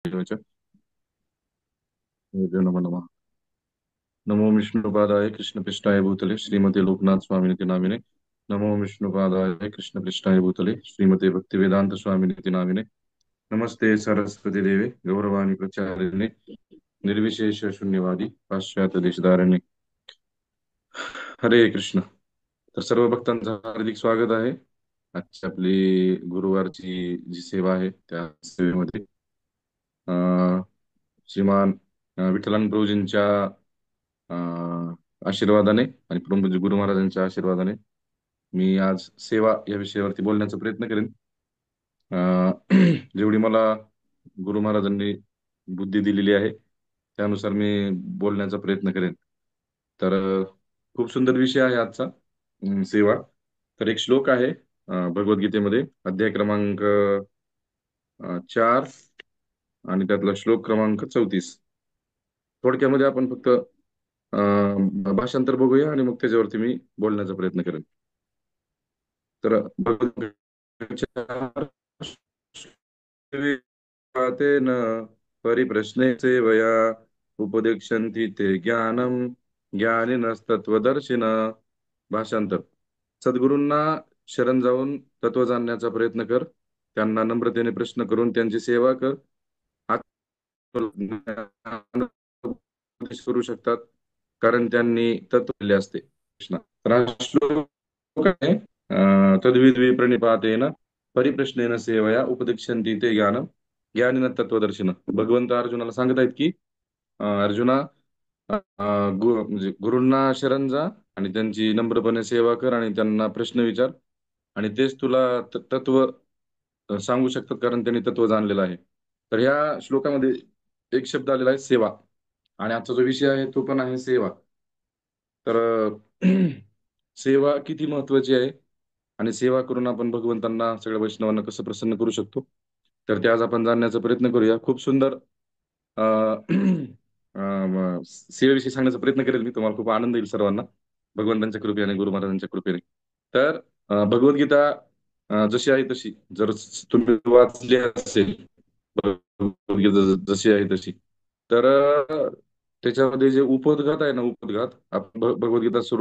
देवाच्या. नमो नमः. नमो विष्णुपादाय कृष्णपृष्ठाय भूतले श्रीमते लोकनाथ स्वामिनिति नामिने. नमो विष्णुपादाय कृष्णपृष्ठाय भूतले श्रीमते भक्तिवेदांत स्वामिनिति नामिने. नमस्ते सरस्वती देवे गौरवाणी प्रचारिणे निर्विशेष शून्यवादी पाश्चात्य देशधारिणे. हरे कृष्ण. तर सर्व भक्तांचं हार्दिक स्वागत आहे. आजची आपली गुरुवारची जी सेवा आहे त्या सेवेमध्ये श्रीमान विठ्ठलान प्रभूजींच्या आशीर्वादाने आणि प्रभूजी गुरु महाराजांच्या आशीर्वादाने मी आज सेवा या विषयावरती बोलण्याचा प्रयत्न करेन. जेवढी मला गुरु महाराजांनी बुद्धी दिलेली आहे त्यानुसार मी बोलण्याचा प्रयत्न करेन. तर खूप सुंदर विषय आहे आजचा, सेवा. तर एक श्लोक आहे भगवद्गीतेमध्ये, अध्याय क्रमांक 4 आणि त्यातला श्लोक क्रमांक 34. थोडक्यामध्ये आपण फक्त भाषांतर बघूया आणि मग त्याच्यावरती मी बोलण्याचा प्रयत्न करेन. तर भगवद्गीतेच्या तेन परिप्रश्ने सेवया उपदेक्षन्ति ते ज्ञानम ज्ञानिनस्तत्वदर्शिन. भाषांतर: सद्गुरूंना शरण जाऊन तत्व जाणण्याचा प्रयत्न कर, त्यांना नम्रतेने प्रश्न करून त्यांची सेवा कर. उपदेश करू शकतात कारण त्यांनी तत्व दिले असते. कृष्ण. तर हा श्लोक आहे, तद्विद्वी प्रणिपातेन परिप्रश्नेन सेवया उपदेक्षन्ति ते ज्ञानम ज्ञानिन तत्वदर्शिन. भगवंत अर्जुनाला सांगत आहेत की अर्जुना, म्हणजे गुरूंना शरण जा आणि त्यांची नम्रपणे सेवा कर आणि त्यांना प्रश्न विचार आणि तेच तुला तत्व सांगू शकतात कारण त्यांनी तत्व जाणलेलं आहे. तर ह्या श्लोकामध्ये एक शब्द आलेला आहे सेवा, आणि आजचा जो विषय आहे तो पण आहे सेवा. तर सेवा किती महत्वाची आहे आणि सेवा करून आपण भगवंतांना, सगळ्या वैष्णवांना कसं प्रसन्न करू शकतो, तर ते आज आपण जाणण्याचा प्रयत्न करूया. खूप सुंदर सेवेविषयी सांगण्याचा प्रयत्न करेल मी. तुम्हाला खूप आनंद येईल सर्वांना भगवंतांच्या कृपेने, गुरु महाराजांच्या कृपेने. तर भगवद्गीता जशी आहे तशी जर तुम्ही वाचली असेल, भगवद्गीता जशी आहे तशी, तर त्याच्यामध्ये जे उपोद्घात आहे ना, उपोद्घात, आपण भगवद्गीता सुरू